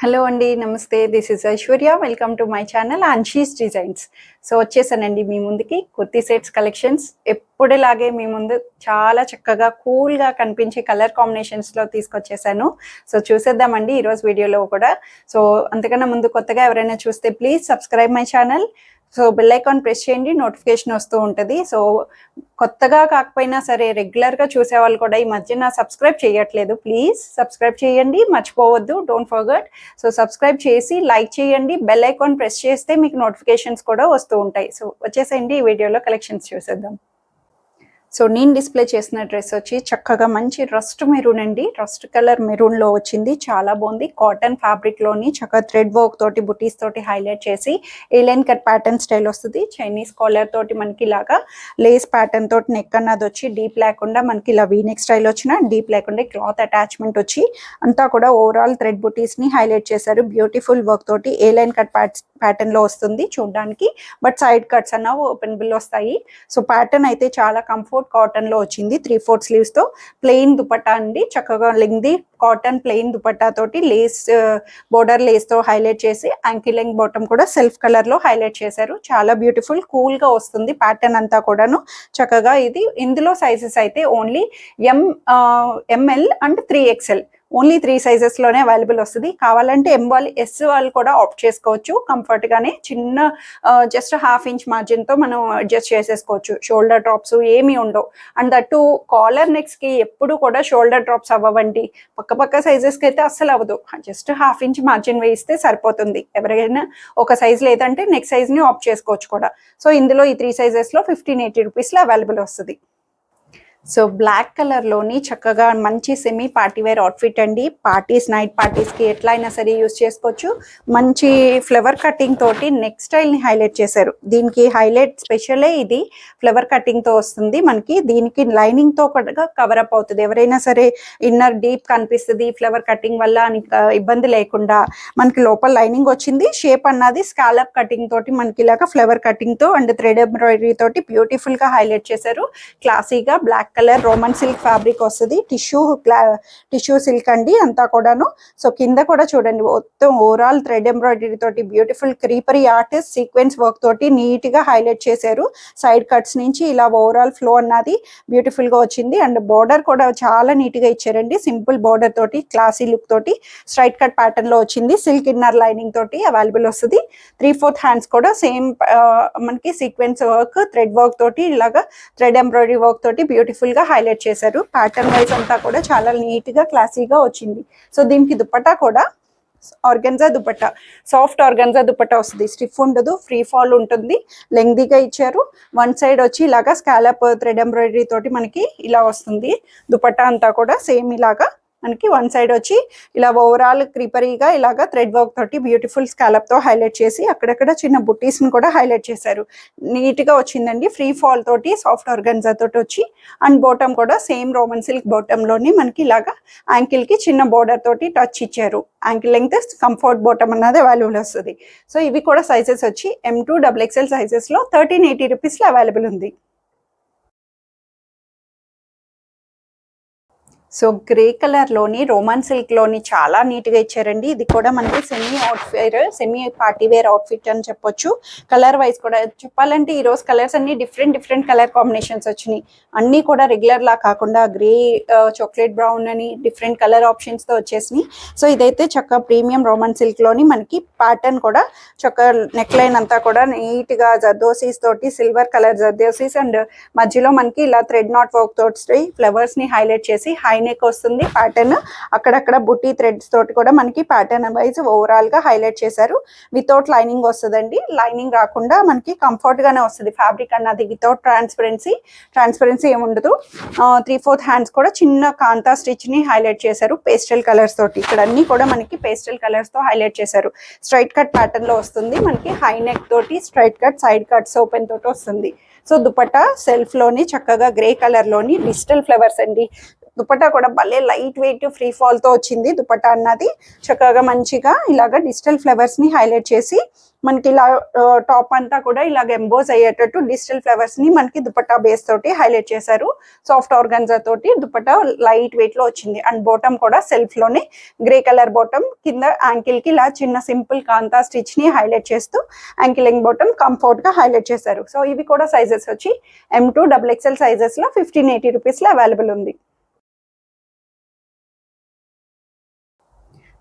Hello అండి, నమస్తే. This is Aishwarya. Welcome to my channel Anshi's designs. So వచ్చేసానండి మీ ముందుకి కుర్తీ సెట్స్ కలెక్షన్స్. ఎప్పుడులాగే మీ ముందు చాలా చక్కగా కూల్గా కనిపించే కలర్ కాంబినేషన్స్లో తీసుకొచ్చేసాను. సో చూసేద్దామండి ఈరోజు వీడియోలో కూడా. సో అంతకన్నా ముందు కొత్తగా ఎవరైనా చూస్తే please subscribe my channel. So bell icon press చేయండి, నోటిఫికేషన్ వస్తూ ఉంటుంది. సో కొత్తగా కాకపోయినా సరే రెగ్యులర్గా చూసేవాళ్ళు కూడా ఈ మధ్యన సబ్స్క్రైబ్ చేయట్లేదు. ప్లీజ్ సబ్స్క్రైబ్ చేయండి, మర్చిపోవద్దు, డోంట్ ఫర్గెట్. సో సబ్స్క్రైబ్ చేసి లైక్ చేయండి, బెల్ ఐకాన్ ప్రెస్ చేస్తే మీకు నోటిఫికేషన్స్ కూడా వస్తూ ఉంటాయి. సో వచ్చేసేయండి ఈ వీడియోలో కలెక్షన్స్ చూసేద్దాం. సో నేను డిస్ప్లే చేసిన డ్రెస్ వచ్చి చక్కగా మంచి రస్ట్ మెరూన్ అండి. రస్ట్ కలర్ మెరూన్లో వచ్చింది, చాలా బాగుంది. కాటన్ ఫ్యాబ్రిక్లోని చక్కగా థ్రెడ్ వర్క్ తోటి బుటీస్ తోటి హైలైట్ చేసి ఏలైన్ కట్ ప్యాటర్న్ స్టైల్ వస్తుంది. చైనీస్ కాలర్ తోటి మనకి ఇలాగా లేస్ ప్యాటర్న్ తోటి నెక్ అన్నది వచ్చి డీప్ లేకుండా మనకి ఇలా వీనెక్ స్టైల్ వచ్చిన డీప్ లేకుండా క్లాత్ అటాచ్మెంట్ వచ్చి అంతా కూడా ఓవరాల్ థ్రెడ్ బుటీస్ని హైలైట్ చేశారు. బ్యూటిఫుల్ వర్క్ తోటి ఏలైన్ కట్ ప్యాటర్న్లో వస్తుంది చూడడానికి, బట్ సైడ్ కట్స్ అన్న ఓపెనబుల్ వస్తాయి. సో ప్యాటర్న్ అయితే చాలా కంఫర్ట్ కాటన్ లో వచ్చింది. 3/4 స్లీవ్స్ తో ప్లెయిన్ దుపట్టా అండి, చక్కగా లెంగ్ది కాటన్ ప్లెయిన్ దుపట్టా తోటి లేస్ బోర్డర్ లేస్ తో హైలైట్ చేసి యాంకిల్ లెంగ్ బాటమ్ కూడా సెల్ఫ్ కలర్ లో హైలైట్ చేశారు. చాలా బ్యూటిఫుల్ కూల్ గా వస్తుంది ప్యాటర్న్ అంతా కూడాను చక్కగా. ఇందులో సైజెస్ అయితే only ML and 3XL only 3 sizes లోనే అవైలబుల్ వస్తుంది. కావాలంటే ఎం వాళ్ళు ఎస్ వాళ్ళు కూడా ఆప్ట్ చేసుకోవచ్చు. కంఫర్ట్ గానే చిన్న జస్ట్ 1/2 ఇంచ్ మార్జిన్ తో మనం అడ్జస్ట్ చేసేసుకోవచ్చు. షోల్డర్ డ్రాప్స్ ఏమి ఉండవు. అండ్ దట్టు కాలర్ నెక్స్ కి ఎప్పుడు కూడా షోల్డర్ డ్రాప్స్ అవ్వండి. పక్క సైజెస్ కి అయితే అస్సలు అవ్వదు. జస్ట్ 1/2 ఇంచ్ మార్జిన్ వేయిస్తే సరిపోతుంది. ఎవరైనా ఒక సైజ్ లేదంటే నెక్స్ట్ సైజ్ ని ఆప్ట్ చేసుకోవచ్చు కూడా. సో ఇందులో ఈ 3 సైజెస్ లో 1580 రూపీస్ లో అవైలబుల్ వస్తుంది. సో బ్లాక్ కలర్లోని చక్కగా మంచి సెమీ పార్టీవేర్ అవుట్ఫిట్ అండి. పార్టీస్ నైట్ పార్టీస్కి ఎట్లా అయినా సరే యూజ్ చేసుకోవచ్చు. మంచి ఫ్లవర్ కటింగ్ తోటి నెక్ స్టైల్ని హైలైట్ చేశారు. దీనికి హైలైట్ స్పెషలే ఇది ఫ్లవర్ కటింగ్తో వస్తుంది మనకి. దీనికి లైనింగ్తో కూడా కవరప్ అవుతుంది. ఎవరైనా సరే ఇన్నర్ డీప్ కనిపిస్తుంది ఫ్లవర్ కటింగ్ వల్ల అని ఇబ్బంది లేకుండా మనకి లోపల లైనింగ్ వచ్చింది. షేప్ అన్నది స్కాలప్ కటింగ్ తోటి మనకి ఇలాగా ఫ్లవర్ కటింగ్తో అండ్ థ్రెడ్ ఎంబ్రాయిడరీ తోటి బ్యూటిఫుల్గా హైలైట్ చేశారు. క్లాసీగా black colour Roman silk fabric వస్తుంది. టిష్యూ సిల్క్ అండి అంతా కూడాను. సో కింద కూడా చూడండి మొత్తం ఓవరాల్ థ్రెడ్ ఎంబ్రాయిడరీ తోటి బ్యూటిఫుల్ క్రీపరీ ఆర్టిస్ట్ సీక్వెన్స్ వర్క్ తోటి నీట్ గా హైలైట్ చేశారు. సైడ్ కట్స్ నుంచి ఇలా ఓవరాల్ ఫ్లో అన్నది బ్యూటిఫుల్ గా వచ్చింది. అండ్ బోర్డర్ కూడా చాలా నీట్ గా ఇచ్చారండి. సింపుల్ బోర్డర్ తోటి క్లాసీ లుక్ తోటి స్ట్రైట్ కట్ ప్యాటర్న్ లో వచ్చింది. సిల్క్ ఇన్నర్ లైనింగ్ తోటి అవైలబుల్ వస్తుంది. 3/4 హ్యాండ్స్ కూడా సేమ్ మనకి సీక్వెన్స్ వర్క్ థ్రెడ్ వర్క్ తోటి ఇలాగా థ్రెడ్ ఎంబ్రాయిడరీ వర్క్ తోటి బ్యూటిఫుల్ గా హైలైట్ చేశారు. ప్యాటర్న్ వైజ్ అంతా కూడా చాలా నీట్ గా క్లాసీగా వచ్చింది. సో దీనికి దుపట్టా కూడా organza dupatta, soft organza dupatta వస్తుంది. స్టిఫ్ ఉండదు, ఫ్రీ ఫాల్ ఉంటుంది. లెంగ్దీగా ఇచ్చారు. వన్ సైడ్ వచ్చి ఇలాగా స్కాలప్ థ్రెడ్ ఎంబ్రాయిడరీ తోటి మనకి ఇలా వస్తుంది. దుపట్టా అంతా కూడా సేమ్ ఇలాగా మనకి వన్ సైడ్ వచ్చి ఇలా ఓవరాల్ క్రీపరీగా ఇలాగా థ్రెడ్ వర్క్ తోటి బ్యూటిఫుల్ స్కాలప్ తో హైలైట్ చేసి అక్కడక్కడ చిన్న బుట్టీస్ ని కూడా హైలైట్ చేశారు. నీట్ గా వచ్చిందండి. ఫ్రీ ఫాల్ తోటి సాఫ్ట్ ఆర్గన్జా తోటి వచ్చి అండ్ బాటమ్ కూడా సేమ్ రోమన్ సిల్క్ బాటమ్ లోని మనకి ఇలాగా యాంకిల్ కి చిన్న బోర్డర్ తోటి టచ్ ఇచ్చారు. యాంకిల్ లెంగ్త్ కంఫర్ట్ బాటమ్ అన్నది అవైలబుల్ వస్తుంది. సో ఇవి కూడా సైజెస్ వచ్చి M2 XXL సైజెస్ లో 1380 రూపీస్ లో అవైలబుల్ ఉంది. సో గ్రే కలర్లోని రోమన్ సిల్క్లోని చాలా నీట్గా ఇచ్చారండి. ఇది కూడా మనకి సెమీ పార్టీవేర్ అవుట్ఫిట్ అని చెప్పొచ్చు. కలర్ వైజ్ కూడా చెప్పాలంటే ఈరోజు కలర్స్ అన్ని డిఫరెంట్ కలర్ కాంబినేషన్స్ వచ్చినాయి. అన్నీ కూడా రెగ్యులర్లా కాకుండా గ్రే, చాక్లెట్ బ్రౌన్ అని డిఫరెంట్ కలర్ ఆప్షన్స్తో వచ్చేసినాయి. సో ఇదైతే చక్క ప్రీమియం రోమన్ సిల్క్లోని మనకి ప్యాటర్న్ కూడా చక్క నెక్ లైన్ అంతా కూడా నీట్గా జర్దోసీస్ తోటి సిల్వర్ కలర్ జర్దోసీస్ అండ్ మధ్యలో మనకి ఇలా థ్రెడ్ నాట్ వర్క్ తోటి ఫ్లవర్స్ని హైలైట్ చేసి హై నెక్ వస్తుంది. ప్యాటర్న్ అక్కడక్కడ బుట్టి థ్రెడ్స్ తోటి కూడా మనకి ప్యాటర్న్ వైజ్ ఓవరాల్ గా హైలైట్ చేశారు. వితౌట్ లైనింగ్ వస్తుందండి. లైనింగ్ రాకుండా మనకి కంఫర్ట్ గానే వస్తుంది. ఫ్యాబ్రిక్ అన్నది వితౌట్ ట్రాన్స్పరెన్సీ ఏముండదు. 3/4 హ్యాండ్స్ కూడా చిన్న కాంతా స్టిచ్ ని హైలైట్ చేశారు పేస్టల్ కలర్స్ తోటి. ఇక్కడ అన్ని కూడా మనకి పేస్టల్ కలర్స్ తో హైలైట్ చేశారు. స్ట్రైట్ కట్ ప్యాటర్న్ లో వస్తుంది మనకి. హై నెక్ తోటి straight cut, side cuts open తోటి వస్తుంది. సో దుపట్టా సెల్ఫ్ లోని చక్కగా గ్రే కలర్ లోని డిజిటల్ ఫ్లవర్స్ అండి. దుపట్టా కూడా భలే లైట్ వెయిట్ ఫ్రీ ఫాల్ తో వచ్చింది దుపట్టా అన్నది. చక్కగా మంచిగా ఇలాగా డిజిటల్ ఫ్లవర్స్ ని హైలైట్ చేసి మనకి ఇలా టాప్ అంతా కూడా ఇలాగ ఎంబోజ్ అయ్యేటట్టు డిజిటల్ ఫ్లవర్స్ ని మనకి దుపట్టా బేస్ తోటి హైలైట్ చేశారు. సాఫ్ట్ ఆర్గన్జా తోటి దుపట్టా లైట్ వెయిట్ లో వచ్చింది. అండ్ బాటమ్ కూడా సెల్ఫ్ లోనే గ్రే కలర్ బాటమ్, కింద యాంకిల్ కి ఇలా చిన్న సింపుల్ కాంతా స్టిచ్ ని హైలైట్ చేస్తూ యాంకిలింగ్ బాటమ్ కంఫర్ట్ గా హైలైట్ చేశారు. సో ఇవి కూడా సైజెస్ వచ్చి M2 XXL సైజెస్ లో 1580 రూపీస్ లో అవైలబుల్ ఉంది.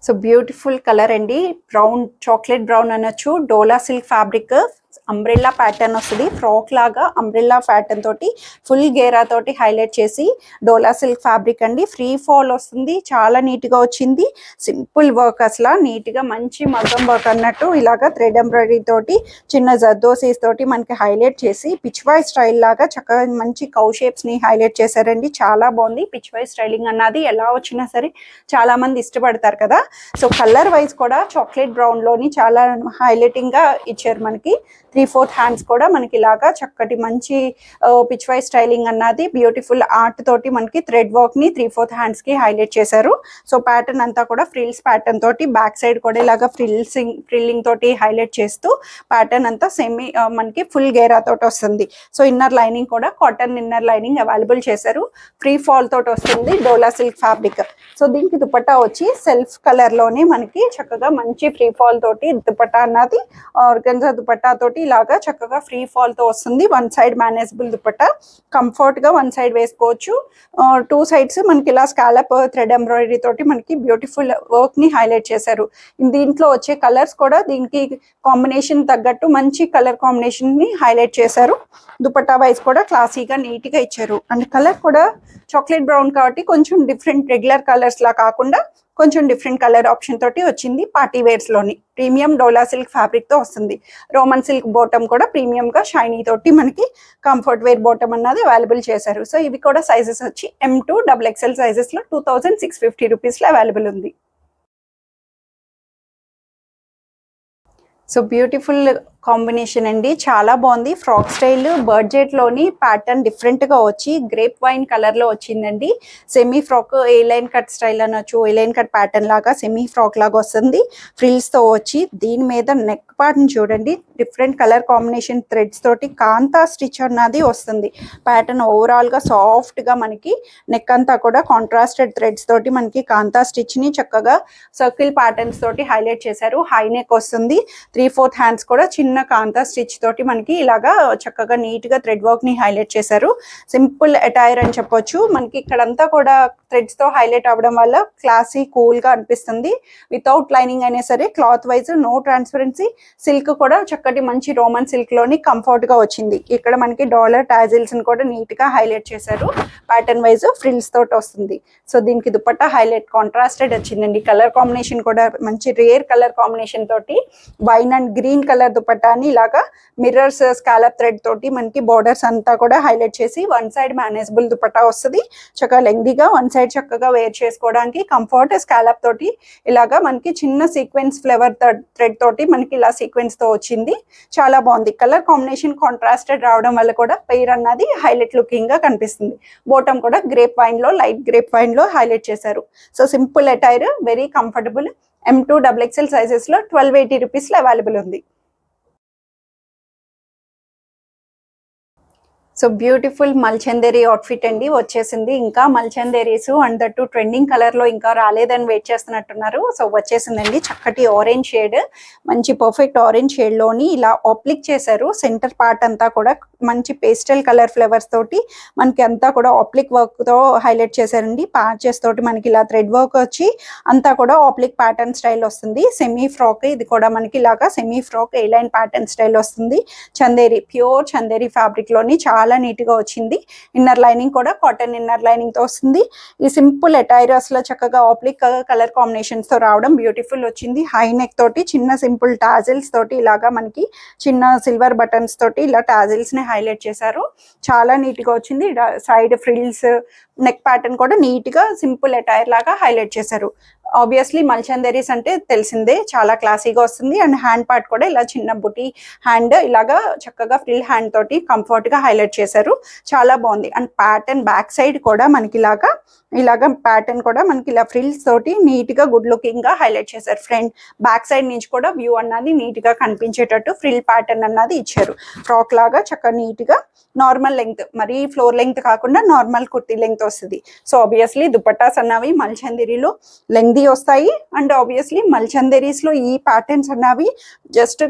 సో బ్యూటిఫుల్ కలర్ అండి, బ్రౌన్ చాక్లెట్ బ్రౌన్ అనొచ్చు. డోలా సిల్క్ ఫ్యాబ్రిక్, అంబ్రెల్లా ప్యాటర్న్ వస్తుంది. ఫ్రాక్ లాగా అంబ్రెల్లా ప్యాటర్న్ తోటి ఫుల్ గేరా తోటి హైలైట్ చేసి డోలా సిల్క్ ఫ్యాబ్రిక్ అండి. ఫ్రీ ఫాల్ వస్తుంది, చాలా నీట్ గా వచ్చింది. సింపుల్ వర్క్ అసలు నీట్ గా మంచి మగ్గం వర్క్ అన్నట్టు ఇలాగా థ్రెడ్ ఎంబ్రాయిడరీ తోటి చిన్న జర్దోసీస్ తోటి మనకి హైలైట్ చేసి పిచ్ వై స్టైల్ లాగా చక్కగా మంచి కౌ షేప్స్ ని హైలైట్ చేశారండి. చాలా బాగుంది. పిచ్ వై స్టైలింగ్ అన్నది ఎలా వచ్చినా సరే చాలా మంది ఇష్టపడతారు కదా. సో కలర్ వైజ్ కూడా చాక్లెట్ బ్రౌన్ లోని చాలా హైలైటింగ్ గా ఇచ్చారు. మనకి 3/4 హ్యాండ్స్ కూడా మనకి ఇలాగా చక్కటి మంచి పిచ్ వై స్టైలింగ్ అన్నది బ్యూటిఫుల్ ఆర్ట్ తోటి మనకి థ్రెడ్ వర్క్ ని 3/4 హ్యాండ్స్ కి హైలైట్ చేశారు. సో ప్యాటర్న్ అంతా కూడా ఫ్రిల్స్ ప్యాటర్న్ తోటి బ్యాక్ సైడ్ కూడా ఇలాగా ఫ్రిల్లింగ్ తోటి హైలైట్ చేస్తూ ప్యాటర్న్ అంతా సెమీ మనకి ఫుల్ గేరా తోటి వస్తుంది. సో ఇన్నర్ లైనింగ్ కూడా కాటన్ ఇన్నర్ లైనింగ్ అవైలబుల్ చేశారు. ఫ్రీ ఫాల్ తోటి వస్తుంది డోలా సిల్క్ ఫ్యాబ్రిక్. సో దీనికి దుపట్టా వచ్చి సెల్ఫ్ కలర్ లోనే మనకి చక్కగా మంచి ఫ్రీ ఫాల్ తోటి దుపట్టా అన్నది ఆర్గన్జా దుపట్టా తోటి ఇలాగా చక్కగా ఫ్రీ ఫాల్ తో వస్తుంది. One side manageable dupatta, comfort గా వన్ సైడ్ వేసుకోవచ్చు. 2 సైడ్స్ మనకి ఇలా స్కాలప్ థ్రెడ్ ఎంబ్రాయిడరీ తోటి మనకి బ్యూటిఫుల్ వర్క్ ని హైలైట్ చేశారు. దీంట్లో వచ్చే కలర్స్ కూడా దీనికి కాంబినేషన్ తగ్గట్టు మంచి కలర్ కాంబినేషన్ ని హైలైట్ చేశారు. దుపట్టా వైజ్ కూడా క్లాసీగా నీట్ గా ఇచ్చారు. అండ్ కలర్ కూడా చాక్లెట్ బ్రౌన్ కాబట్టి కొంచెం డిఫరెంట్, రెగ్యులర్ కలర్స్ లా కాకుండా కొంచెం డిఫరెంట్ కలర్ ఆప్షన్ తోటి వచ్చింది. పార్టీ వేర్స్ లోని ప్రీమియం డోలా సిల్క్ ఫ్యాబ్రిక్ తో వస్తుంది. రోమన్ సిల్క్ బాటమ్ కూడా ప్రీమియం గా షైనీ తోటి మనకి కంఫర్ట్ వేర్ బాటమ్ అన్నది అవైలబుల్ చేశారు. సో ఇవి కూడా సైజెస్ వచ్చి M2 XXL సైజెస్ లో 2650 రూపీస్ లో అవైలబుల్ ఉంది. సో బ్యూటిఫుల్ కాంబినేషన్ అండి, చాలా బాగుంది. ఫ్రాక్ స్టైల్ బడ్జెట్ లోని ప్యాటర్న్ డిఫరెంట్ గా వచ్చి గ్రేప్ వైన్ కలర్ లో వచ్చిందండి. సెమీ ఫ్రాక్ ఏ లైన్ కట్ స్టైల్ అనొచ్చు, ఏ లైన్ కట్ ప్యాటర్న్ లాగా సెమీ ఫ్రాక్ లాగా వస్తుంది. ఫ్రిల్స్ తో వచ్చి దీని మీద నెక్ పార్ట్ చూడండి, డిఫరెంట్ కలర్ కాంబినేషన్ థ్రెడ్స్ తోటి కాంతా స్టిచ్ అన్నది వస్తుంది. ప్యాటర్న్ ఓవరాల్ గా సాఫ్ట్ గా మనకి నెక్ అంతా కూడా కాంట్రాస్టెడ్ థ్రెడ్స్ తోటి మనకి కాంతా స్టిచ్ ని చక్కగా సర్కిల్ ప్యాటర్న్స్ తోటి హైలైట్ చేశారు. హై నెక్ వస్తుంది. 3/4 హ్యాండ్స్ కూడా చిన్న కాంతా స్టిచ్ తోటి మనకి ఇలాగా చక్కగా నీట్ గా థ్రెడ్ వర్క్ ని హైలైట్ చేశారు. సింపుల్ అటైర్ అని చెప్పొచ్చు. మనకి ఇక్కడంతా కూడా థ్రెడ్స్ తో హైలైట్ అవ్వడం వల్ల క్లాసీ కూల్ గా అనిపిస్తుంది. వితౌట్ లైనింగ్ అయినా సరే cloth wise no transparency. Silk కూడా చక్కటి మంచి రోమన్ సిల్క్ లోని కంఫర్ట్ గా వచ్చింది. ఇక్కడ మనకి డాలర్ టాజిల్స్ ని కూడా నీట్ గా హైలైట్ చేశారు. ప్యాటర్న్ వైజ్ ఫ్రిల్స్ తోటి వస్తుంది. సో దీనికి దుపట్టా హైలైట్ కాంట్రాస్టెడ్ వచ్చిందండి. కలర్ కాంబినేషన్ కూడా మంచి రేర్ కలర్ కాంబినేషన్ తోటి వైన్ అండ్ గ్రీన్ కలర్ దుపట్టాని ఇలాగా మిర్రర్స్ స్కాలప్ థ్రెడ్ తోటి మనకి బోర్డర్స్ అంతా కూడా హైలైట్ చేసి వన్ సైడ్ మేనేజబుల్ దుపట్టా వస్తుంది. చక్కగా లెంగ్దీగా వన్ సైడ్ చక్కగా వేర్ చేసుకోవడానికి కంఫర్ట్. స్కాలప్ తోటి ఇలాగా మనకి చిన్న సీక్వెన్స్ ఫ్లవర్ థ్రెడ్ తోటి మనకి ఇలా సీక్వెన్స్ తో వచ్చింది. చాలా బాగుంది. కలర్ కాంబినేషన్ కాంట్రాస్టెడ్ రావడం వల్ల కూడా పెయిర్ అన్నది హైలైట్ లుకింగ్ గా కనిపిస్తుంది. బాటమ్ కూడా గ్రేప్ వైన్ లో, లైట్ గ్రేప్ వైన్ లో హైలైట్ చేశారు. So simple attire, very comfortable. M2 XXL sizes లో 1280 రూపీస్ లో అవైలబుల్ ఉంది. సో బ్యూటిఫుల్ మల్చందేరి అవుట్ఫిట్ అండి వచ్చేసింది. ఇంకా మల్చందేరీస్ అండ్ దట్టు ట్రెండింగ్ కలర్ లో ఇంకా రాలేదని వెయిట్ చేస్తున్నట్టున్నారు. సో వచ్చేసిందండి. చక్కటి ఆరెంజ్ షేడ్, మంచి పర్ఫెక్ట్ ఆరెంజ్ షేడ్ లోని ఇలా ఆప్లిక్ చేశారు. సెంటర్ పార్ట్ అంతా కూడా మంచి పేస్టల్ కలర్ ఫ్లవర్స్ తోటి మనకి అంతా కూడా ఆప్లిక్ వర్క్ తో హైలైట్ చేశారండి. ప్యాచెస్ తోటి మనకి ఇలా థ్రెడ్ వర్క్ వచ్చి అంతా కూడా ఆప్లిక్ ప్యాటర్న్ స్టైల్ వస్తుంది. సెమీ ఫ్రాక్, ఇది కూడా మనకి ఇలాగా సెమీ ఫ్రాక్ ఏ లైన్ ప్యాటర్న్ స్టైల్ వస్తుంది. చందేరి, ప్యూర్ చందేరి ఫ్యాబ్రిక్ లోని చాలా నీట్ గా వచ్చింది. ఇన్నర్ లైనింగ్ కూడా కాటన్ ఇన్నర్ లైనింగ్ తో వస్తుంది. ఈ సింపుల్ అటైరస్ లో చక్కగా ఆప్లిక్ కలర్ కాంబినేషన్స్ తో రావడం బ్యూటిఫుల్ వచ్చింది. హై నెక్ తోటి చిన్న సింపుల్ టాజిల్స్ తోటి ఇలాగా మనకి చిన్న సిల్వర్ బటన్స్ తోటి ఇలా టాజిల్స్ ని హైలైట్ చేశారు. చాలా నీట్ గా వచ్చింది. సైడ్ ఫ్రిల్స్, నెక్ ప్యాటర్న్ కూడా నీట్ గా సింపుల్ అటైర్ లాగా హైలైట్ చేశారు. ఆబ్వియస్లీ మల్చందరీస్ అంటే తెలిసిందే, చాలా క్లాసీగా వస్తుంది. అండ్ హ్యాండ్ పార్ట్ కూడా ఇలా చిన్న బుటీ హ్యాండ్ ఇలాగా చక్కగా ఫ్రిల్ హ్యాండ్ తోటి కంఫర్ట్గా హైలైట్ చేశారు, చాలా బాగుంది. అండ్ ప్యాటర్న్ బ్యాక్ సైడ్ కూడా మనకి ఇలాగా ప్యాటర్న్ కూడా మనకి ఇలా ఫ్రిల్స్ తోటి నీట్గా గుడ్ లుకింగ్గా హైలైట్ చేశారు. ఫ్రంట్ బ్యాక్ సైడ్ నుంచి కూడా వ్యూ అన్నది నీట్గా కనిపించేటట్టు ఫ్రిల్ ప్యాటర్న్ అన్నది ఇచ్చారు. ఫ్రాక్ లాగా చక్కగా నీట్గా నార్మల్ లెంగ్త్, మరీ ఫ్లోర్ లెంగ్త్ కాకుండా నార్మల్ కుర్తీ లెంగ్త్ వస్తుంది. సో ఆబ్వియస్లీ దుపట్టాస్ అన్నవి మల్చందేరీలో లెంగ్తీ వస్తాయి. అండ్ ఆబ్వియస్లీ మల్చందేరీస్లో ఈ ప్యాటర్న్స్ అన్నవి జస్ట్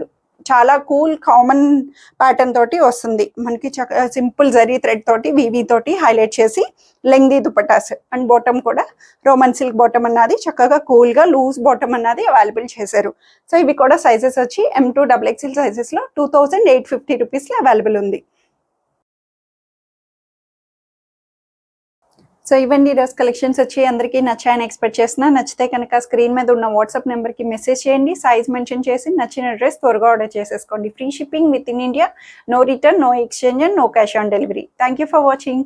చాలా కూల్ కామన్ ప్యాటర్న్ తోటి వస్తుంది మనకి. సింపుల్ జరీ థ్రెడ్ తోటి వీవీ తోటి హైలైట్ చేసి లెంగ్దీ దుపట్టాస్. అండ్ బాటమ్ కూడా రోమన్ సిల్క్ బాటమ్ అన్నది చక్కగా కూల్గా లూజ్ బాటమ్ అన్నది అవైలబుల్ చేశారు. సో ఇవి కూడా సైజెస్ వచ్చి M2 XXL సైజెస్లో 2850 రూపీస్లో అవైలబుల్ ఉంది. సో ఇవన్నీ ఈరోజు కలెక్షన్స్ వచ్చి అందరికీ నచ్చాయని ఎక్స్పెక్ట్ చేస్తున్నా. నచ్చితే కనుక స్క్రీన్ మీద ఉన్న వాట్సాప్ నెంబర్కి మెసేజ్ చేయండి, సైజ్ మెన్షన్ చేసి నచ్చిన డ్రెస్ త్వరగా ఆర్డర్ చేసేసుకోండి. Free shipping within India, no return, no exchange and no cash on delivery. Thank you for watching.